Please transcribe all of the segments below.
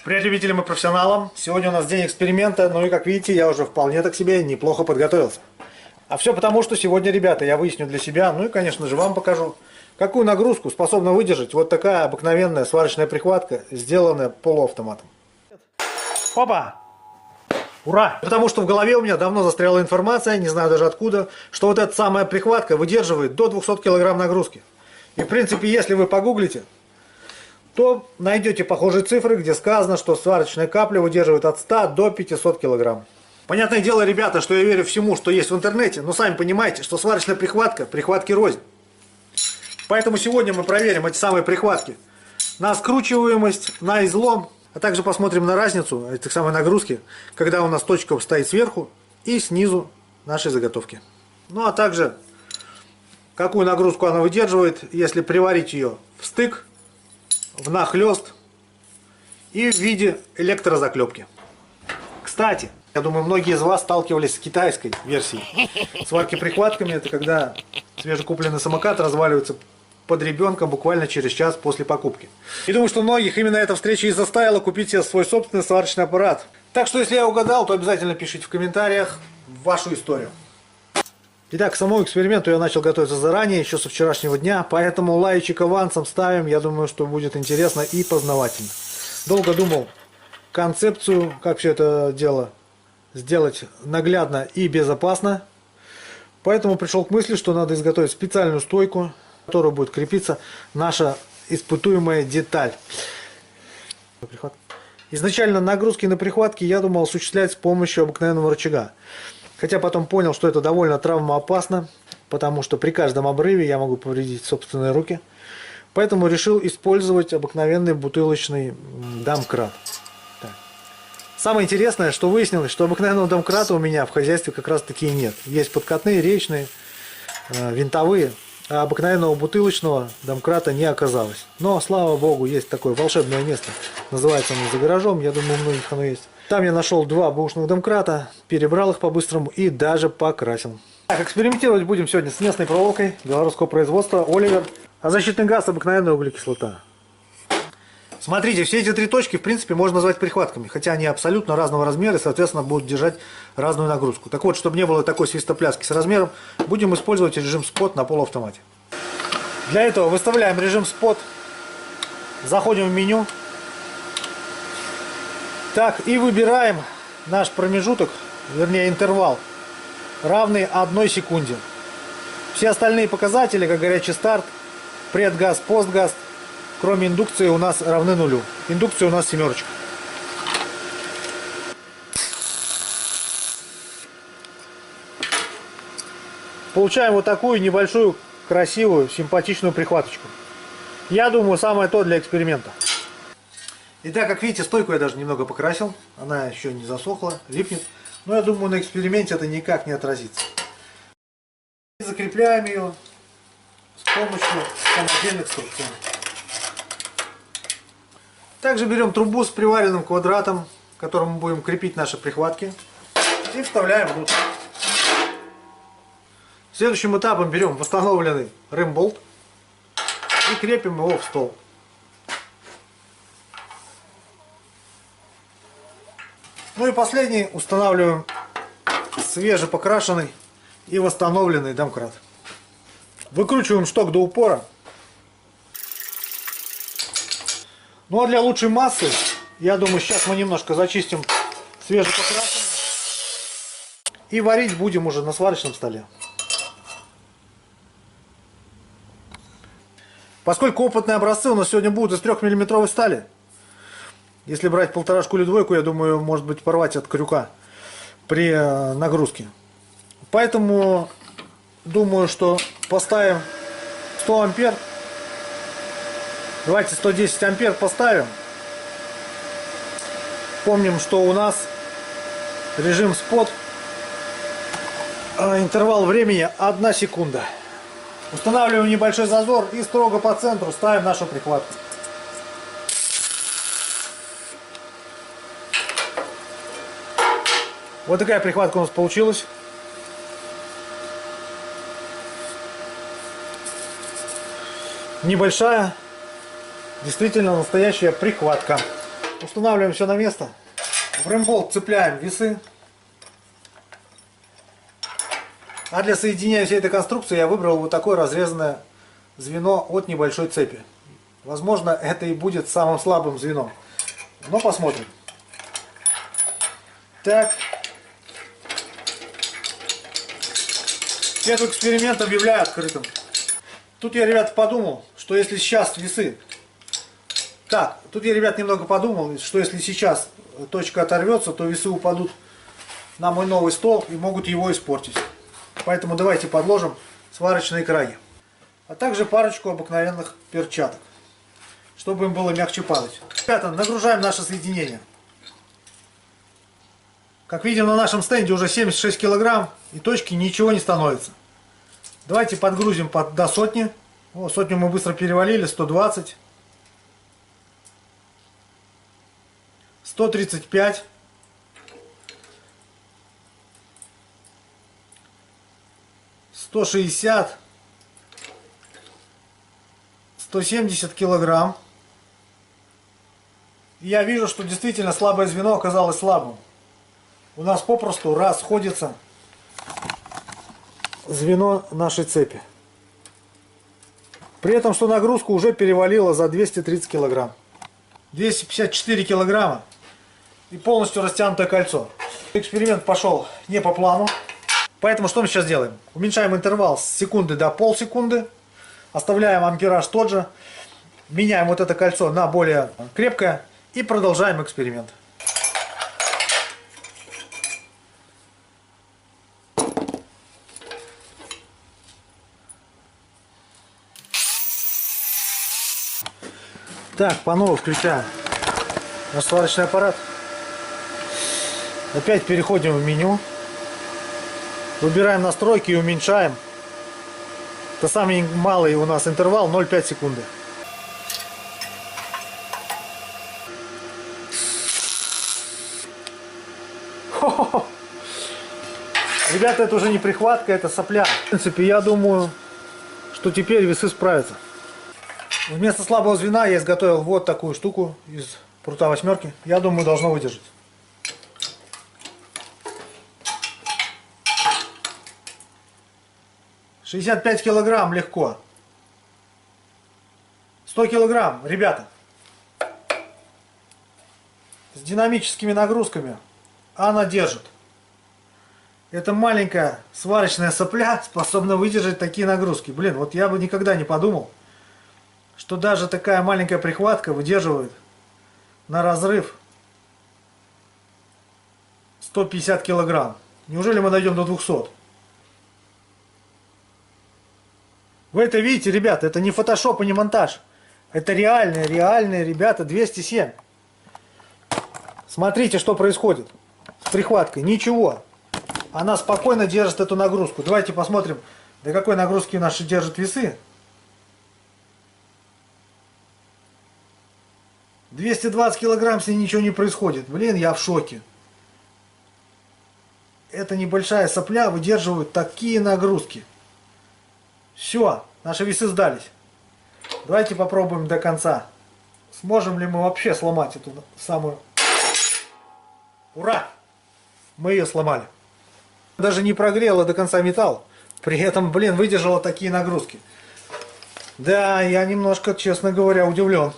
Привет любителям и профессионалам! Сегодня у нас день эксперимента, ну и как видите, я уже вполне так себе неплохо подготовился. А все потому, что сегодня, ребята, я выясню для себя, ну и конечно же вам покажу, какую нагрузку способна выдержать вот такая обыкновенная сварочная прихватка, сделанная полуавтоматом. Опа! Ура! Потому что в голове у меня давно застряла информация, не знаю даже откуда, что вот эта самая прихватка выдерживает до 200 кг нагрузки. И в принципе, если вы погуглите, то найдете похожие цифры, где сказано, что сварочная капля выдерживает от 100 до 500 килограмм. Понятное дело, ребята, что я верю всему, что есть в интернете, но сами понимаете, что сварочная прихватка, прихватки рознь. Поэтому сегодня мы проверим эти самые прихватки на скручиваемость, на излом, а также посмотрим на разницу этих самой нагрузки, когда у нас точка стоит сверху и снизу нашей заготовки. Ну а также, какую нагрузку она выдерживает, если приварить ее в стык, внахлёст и в виде электрозаклепки. Кстати, я думаю, многие из вас сталкивались с китайской версией сварки прихватками. Это когда свежекупленный самокат разваливается под ребенком буквально через час после покупки. И думаю, что многих именно эта встреча и заставила купить себе свой собственный сварочный аппарат. Так что, если я угадал, то обязательно пишите в комментариях вашу историю. Итак, к самому эксперименту я начал готовиться заранее, еще со вчерашнего дня, поэтому лайчик авансом ставим, я думаю, что будет интересно и познавательно. Долго думал концепцию, как все это дело сделать наглядно и безопасно, поэтому пришел к мысли, что надо изготовить специальную стойку, к которой будет крепиться наша испытуемая деталь. Изначально нагрузки на прихватки я думал осуществлять с помощью обыкновенного рычага. Хотя потом понял, что это довольно травмоопасно, потому что при каждом обрыве я могу повредить собственные руки. Поэтому решил использовать обыкновенный бутылочный домкрат. Так. Самое интересное, что выяснилось, что обыкновенного домкрата у меня в хозяйстве как раз таки и нет. Есть подкатные, речные, винтовые, а обыкновенного бутылочного домкрата не оказалось. Но, слава богу, есть такое волшебное место. Называется оно «За гаражом», я думаю, у многих оно есть. Там я нашел два бэушных домкрата, перебрал их по-быстрому и даже покрасил. Так, экспериментировать будем сегодня с местной проволокой белорусского производства «Оливер», а защитный газ обыкновенная углекислота. Смотрите, все эти три точки в принципе можно назвать прихватками, хотя они абсолютно разного размера и соответственно будут держать разную нагрузку. Так вот, чтобы не было такой свистопляски с размером, будем использовать режим спот на полуавтомате. Для этого выставляем режим спот, заходим в меню. Так, и выбираем наш промежуток, вернее интервал, равный 1 секунде. Все остальные показатели, как горячий старт, предгаз, постгаз, кроме индукции, у нас равны нулю. Индукция у нас 7. Получаем вот такую небольшую, красивую, симпатичную прихваточку. Я думаю, самое то для эксперимента. Итак, как видите, стойку я даже немного покрасил. Она еще не засохла, липнет. Но я думаю, на эксперименте это никак не отразится. Закрепляем ее с помощью самодельных струбцов. Также берем трубу с приваренным квадратом, к которому мы будем крепить наши прихватки. И вставляем внутрь. Следующим этапом берем восстановленный ремболт и крепим его в стол. Ну и последний устанавливаем свежепокрашенный и восстановленный домкрат. Выкручиваем шток до упора. Ну а для лучшей массы, я думаю, сейчас мы немножко зачистим свежепокрашенный и варить будем уже на сварочном столе. Поскольку опытные образцы у нас сегодня будут из 3-мм стали, если брать 1,5 или 2, я думаю, может быть порвать от крюка при нагрузке. Поэтому думаю, что поставим 100 ампер. Давайте 110 ампер поставим. Помним, что у нас режим спот. Интервал времени 1 секунда. Устанавливаем небольшой зазор и строго по центру ставим нашу прихватку. Вот такая прихватка у нас получилась. Небольшая, действительно настоящая прихватка. Устанавливаем все на место. В ремболт цепляем весы. А для соединения всей этой конструкции я выбрал вот такое разрезанное звено от небольшой цепи. Возможно, это и будет самым слабым звеном. Но посмотрим. Так. Этот эксперимент объявляю открытым. Тут я, ребят, подумал, что если сейчас весы... Так, тут я, ребят, немного подумал, что если сейчас точка оторвется, то весы упадут на мой новый стол и могут его испортить. Поэтому давайте подложим сварочные краи. А также парочку обыкновенных перчаток, чтобы им было мягче падать. Ребята, нагружаем наше соединение. Как видим, на нашем стенде уже 76 килограмм, и точки ничего не становится. Давайте подгрузим до сотни. О, сотню мы быстро перевалили, 120. 135. 160. 170 килограмм. И я вижу, что действительно слабое звено оказалось слабым. У нас попросту расходится звено нашей цепи. При этом, что нагрузка уже перевалила за 230 килограмм. 254 килограмма и полностью растянутое кольцо. Эксперимент пошел не по плану. Поэтому что мы сейчас делаем? Уменьшаем интервал с секунды до полсекунды. Оставляем ампераж тот же. Меняем вот это кольцо на более крепкое. И продолжаем эксперимент. Так, по новой включаем наш сварочный аппарат. Опять переходим в меню. Выбираем настройки и уменьшаем. Это самый малый у нас интервал 0,5 секунды. Хо-хо-хо. Ребята, это уже не прихватка, это сопля. В принципе, я думаю, что теперь весы справятся. Вместо слабого звена я изготовил вот такую штуку из прута восьмерки. Я думаю, должно выдержать. — 65 килограмм легко. 100 килограмм, ребята. С динамическими нагрузками она держит. Эта маленькая сварочная сопля способна выдержать такие нагрузки. Блин, вот я бы никогда не подумал, что даже такая маленькая прихватка выдерживает на разрыв 150 килограмм. Неужели мы дойдем до 200? Вы это видите, ребята, это не фотошоп и не монтаж. Это реальные, ребята, 207. Смотрите, что происходит с прихваткой. Ничего. Она спокойно держит эту нагрузку. Давайте посмотрим, до какой нагрузки наши держат весы. 220 килограмм, с ней ничего не происходит. Блин, я в шоке. Эта небольшая сопля выдерживает такие нагрузки. Все, наши весы сдались. Давайте попробуем до конца. Сможем ли мы вообще сломать эту самую... Ура! Мы ее сломали. Даже не прогрела до конца металл. При этом, блин, выдержала такие нагрузки. Да, я немножко, честно говоря, удивлен.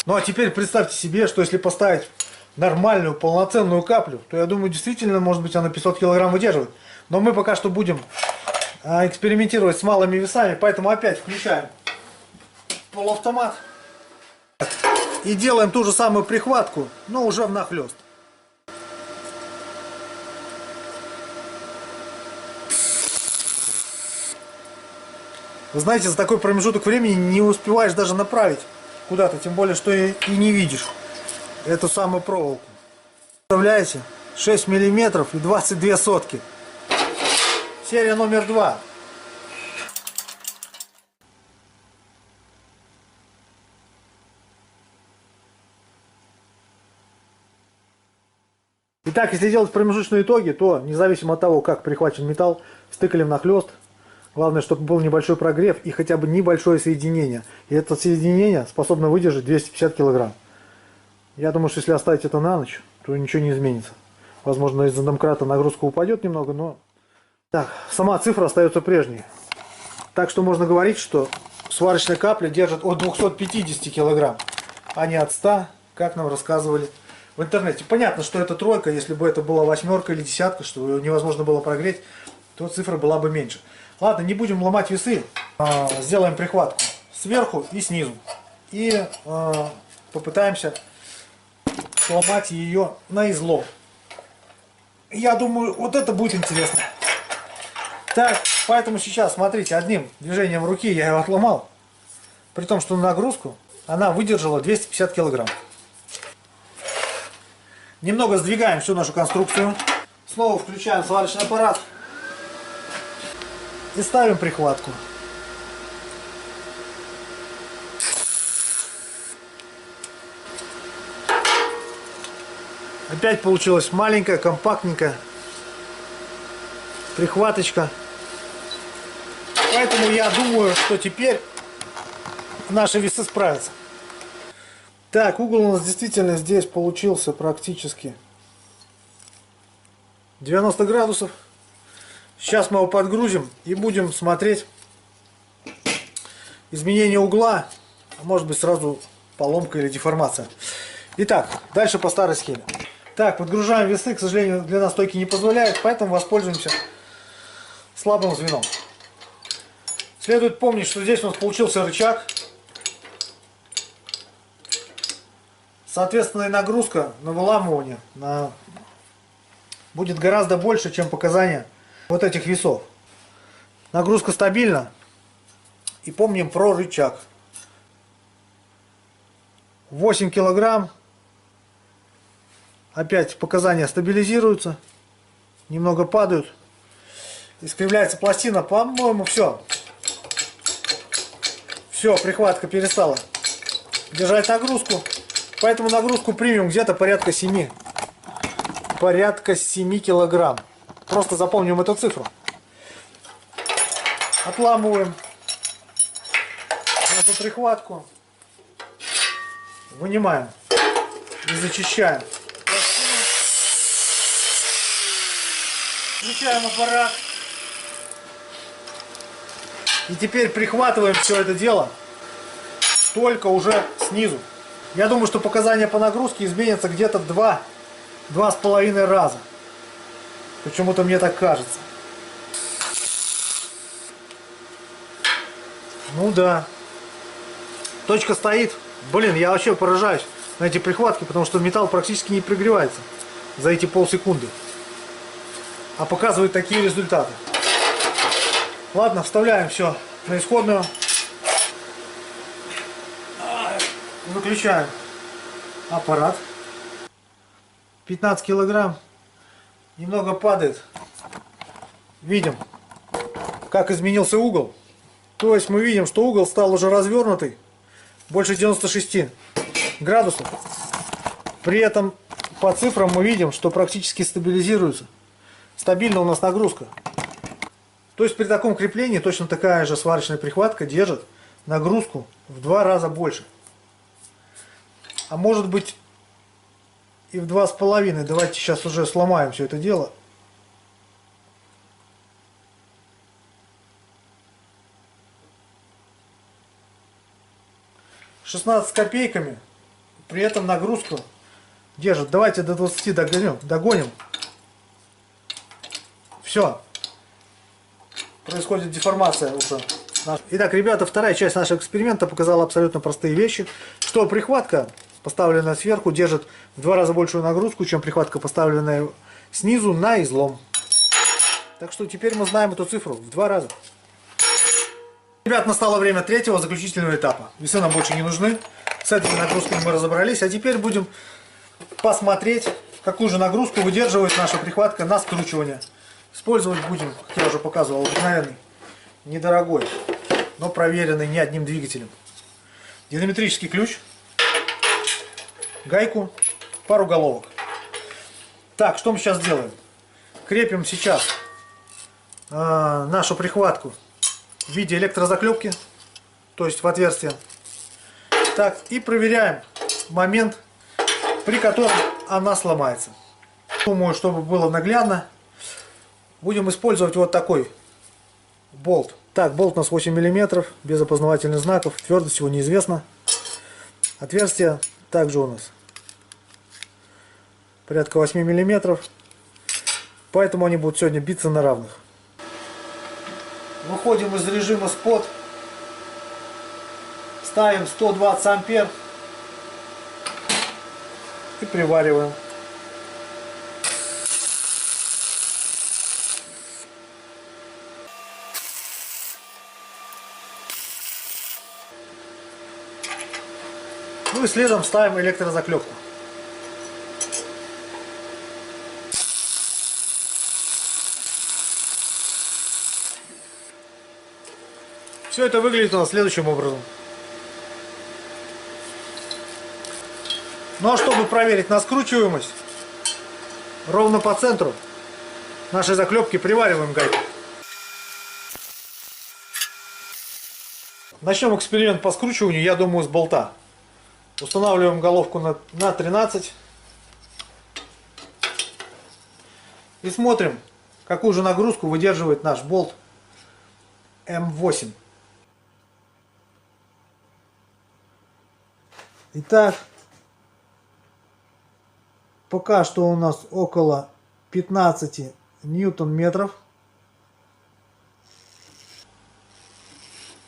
Ну а теперь представьте себе, что если поставить нормальную, полноценную каплю, то я думаю, действительно, может быть, она 500 килограмм выдерживает. Но мы пока что будем экспериментировать с малыми весами, поэтому опять включаем полуавтомат. И делаем ту же самую прихватку, но уже внахлёст. Вы знаете, за такой промежуток времени не успеваешь даже направить куда-то, тем более, что и не видишь эту самую проволоку. Представляете? 6 миллиметров и 22 сотки. Серия номер 2. Итак, если делать промежуточные итоги, то независимо от того, как прихвачен металл, стыкали внахлёст, Главное, чтобы был небольшой прогрев и хотя бы небольшое соединение. И это соединение способно выдержать 250 килограмм. Я думаю, что если оставить это на ночь, то ничего не изменится. Возможно, из-за домкрата нагрузка упадет немного, но... Так, сама цифра остается прежней. Так что можно говорить, что сварочная капля держит от 250 килограмм, а не от 100, как нам рассказывали в интернете. Понятно, что это тройка, если бы это была восьмерка или десятка, что ее невозможно было прогреть, то цифра была бы меньше. Ладно, не будем ломать весы, сделаем прихватку сверху и снизу. И попытаемся сломать ее на излом. Я думаю, вот это будет интересно. Так, поэтому сейчас, смотрите, одним движением руки я его отломал. При том, что на нагрузку она выдержала 250 килограмм. Немного сдвигаем всю нашу конструкцию. Снова включаем сварочный аппарат. И ставим прихватку. Опять получилась маленькая, компактненькая прихваточка. Поэтому я думаю, что теперь наши весы справятся. Так, угол у нас действительно здесь получился практически 90 градусов. Сейчас мы его подгрузим и будем смотреть изменение угла, а может быть сразу поломка или деформация. Итак, дальше по старой схеме. Так, подгружаем весы, к сожалению, длина стойки не позволяет, поэтому воспользуемся слабым звеном. Следует помнить, что здесь у нас получился рычаг. Соответственно, и нагрузка на выламывание будет гораздо больше, чем показания вот этих весов. Нагрузка стабильна. И помним про рычаг. 8 килограмм. Опять показания стабилизируются. Немного падают. Искривляется пластина. По-моему, все. Все, прихватка перестала держать нагрузку. Поэтому нагрузку примем где-то порядка 7 килограмм. Просто запомним эту цифру. Отламываем нашу прихватку. Вынимаем и зачищаем. Включаем аппарат. И теперь прихватываем все это дело только уже снизу. Я думаю, что показания по нагрузке изменятся где-то 2-2,5 раза. Почему-то мне так кажется. Ну да. Точка стоит. Блин, я вообще поражаюсь на эти прихватки, потому что металл практически не пригревается за эти полсекунды. А показывает такие результаты. Ладно, вставляем все на исходную. Выключаем аппарат. 15 килограмм. Немного падает. Видим, как изменился угол. То есть мы видим, что угол стал уже развернутый. Больше 96 градусов. При этом по цифрам мы видим, что практически стабилизируется. Стабильна у нас нагрузка. То есть при таком креплении точно такая же сварочная прихватка держит нагрузку в 2 раза больше. А может быть и в 2,5. Давайте сейчас уже сломаем все это дело. $16 копейками. При этом нагрузку держит. Давайте до 20 догоним. Все. Происходит деформация уже. Итак, ребята, вторая часть нашего эксперимента показала абсолютно простые вещи. Что прихватка, поставленная сверху, держит в 2 раза большую нагрузку, чем прихватка, поставленная снизу на излом. Так что теперь мы знаем эту цифру в 2 раза. Ребят, настало время третьего, заключительного этапа. Весы нам больше не нужны. С этой нагрузкой мы разобрались. А теперь будем посмотреть, какую же нагрузку выдерживает наша прихватка на скручивание. Использовать будем, как я уже показывал, обыкновенный, недорогой, но проверенный не одним двигателем. Динамометрический ключ, гайку, пару головок. Так, что мы сейчас делаем? Крепим сейчас нашу прихватку в виде электрозаклепки, то есть в отверстие. Так, и проверяем момент, при котором она сломается. Думаю, чтобы было наглядно, будем использовать вот такой болт. Так, болт у нас 8 мм, без опознавательных знаков, твердость его неизвестна. Отверстие также у нас порядка 8 мм, поэтому они будут сегодня биться на равных. Выходим из режима спот, ставим 120 ампер и привариваем. Ну и следом ставим электрозаклепку. Все это выглядит у нас следующим образом. Ну а чтобы проверить на скручиваемость, ровно по центру нашей заклепки привариваем гайку. Начнем эксперимент по скручиванию, я думаю, с болта. Устанавливаем головку на 13 и смотрим, какую же нагрузку выдерживает наш болт М8. Итак, пока что у нас около 15 ньютон-метров.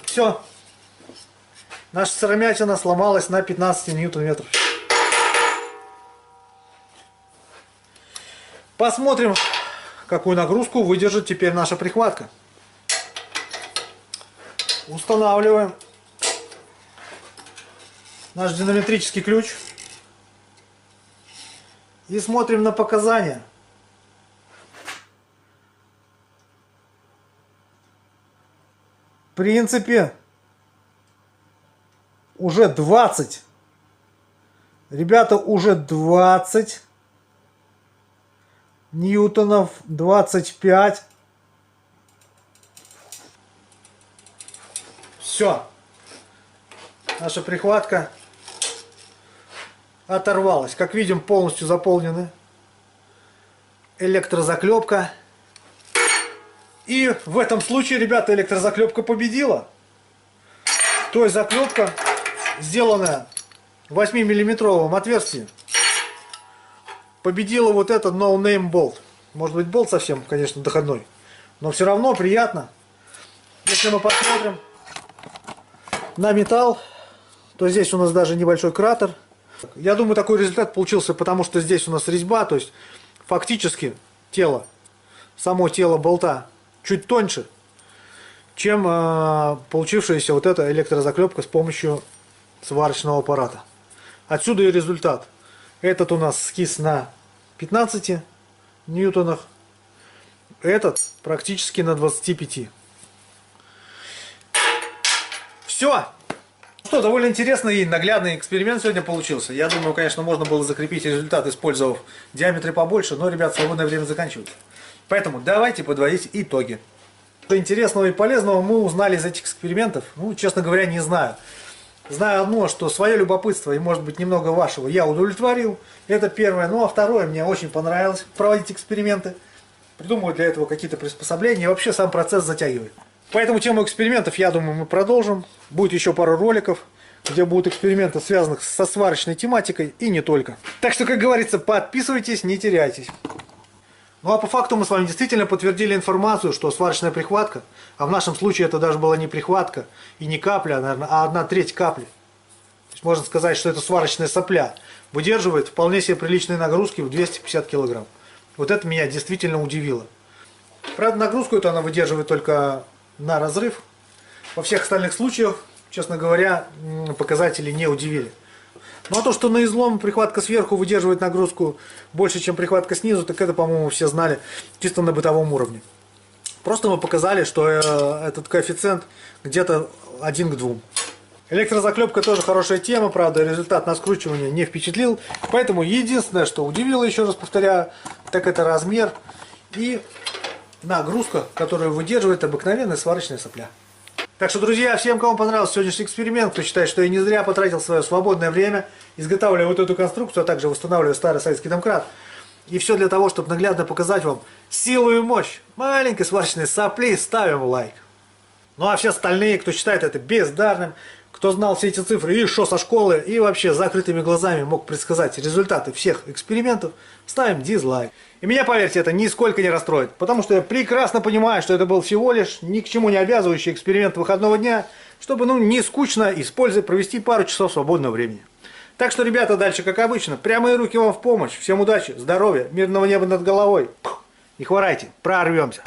Все. Наша сыромятина сломалась на 15 ньютон-метров. Посмотрим, какую нагрузку выдержит теперь наша прихватка. Устанавливаем наш динамометрический ключ и смотрим на показания. В принципе, уже 20. Ребята, уже 20 ньютонов, 25. Все. Наша прихватка оторвалась. Как видим, полностью заполнены электрозаклепка. И в этом случае, ребята, электрозаклепка победила. То есть заклепка, сделанная в 8-миллиметровом отверстии, победила вот этот no-name болт. Может быть, болт совсем, конечно, доходной, но все равно приятно. Если мы посмотрим на металл, то здесь у нас даже небольшой кратер. Я думаю, такой результат получился, потому что здесь у нас резьба, то есть фактически само тело болта чуть тоньше, чем получившаяся вот эта электрозаклепка с помощью сварочного аппарата. Отсюда и результат. Этот у нас скис на 15 ньютонах, этот практически на 25. Все. Что, довольно интересный и наглядный эксперимент сегодня получился. Я думаю, конечно, можно было закрепить результат, использовав диаметры побольше, но, ребят, свободное время заканчивается. Поэтому давайте подводить итоги. Что интересного и полезного мы узнали из этих экспериментов, ну, честно говоря, не знаю. Знаю одно, что свое любопытство и, может быть, немного вашего я удовлетворил. Это первое. Ну, а второе, мне очень понравилось проводить эксперименты. Придумывать для этого какие-то приспособления. И вообще сам процесс затягивает. Поэтому тему экспериментов, я думаю, мы продолжим. Будет еще пару роликов, где будут эксперименты, связанных со сварочной тематикой и не только. Так что, как говорится, подписывайтесь, не теряйтесь. Ну а по факту мы с вами действительно подтвердили информацию, что сварочная прихватка, а в нашем случае это даже была не прихватка и не капля, наверное, а 1/3 капли. То есть можно сказать, что это сварочная сопля. Выдерживает вполне себе приличные нагрузки в 250 килограмм. Вот это меня действительно удивило. Правда, нагрузку эту она выдерживает только на разрыв. Во всех остальных случаях, честно говоря, показатели не удивили. Ну а то, что на излом прихватка сверху выдерживает нагрузку больше, чем прихватка снизу, так это, по-моему, все знали чисто на бытовом уровне. Просто мы показали, что этот коэффициент где-то 1 к 2. Электрозаклепка тоже хорошая тема, правда, результат на скручивание не впечатлил. Поэтому единственное, что удивило, еще раз повторяю, так это размер и нагрузка, которую выдерживает обыкновенная сварочная сопля. Так что, друзья, всем, кому понравился сегодняшний эксперимент, кто считает, что я не зря потратил свое свободное время, изготавливая вот эту конструкцию, а также восстанавливая старый советский домкрат. И все для того, чтобы наглядно показать вам силу и мощь маленькой сварочной сопли, ставим лайк. Ну а все остальные, кто считает это бездарным, кто знал все эти цифры и шо со школы, и вообще с закрытыми глазами мог предсказать результаты всех экспериментов, ставим дизлайк. И меня, поверьте, это нисколько не расстроит, потому что я прекрасно понимаю, что это был всего лишь ни к чему не обязывающий эксперимент выходного дня, чтобы, не скучно, используя, провести пару часов свободного времени. Так что, ребята, дальше, как обычно, прямые руки вам в помощь. Всем удачи, здоровья, мирного неба над головой. Не хворайте, прорвемся.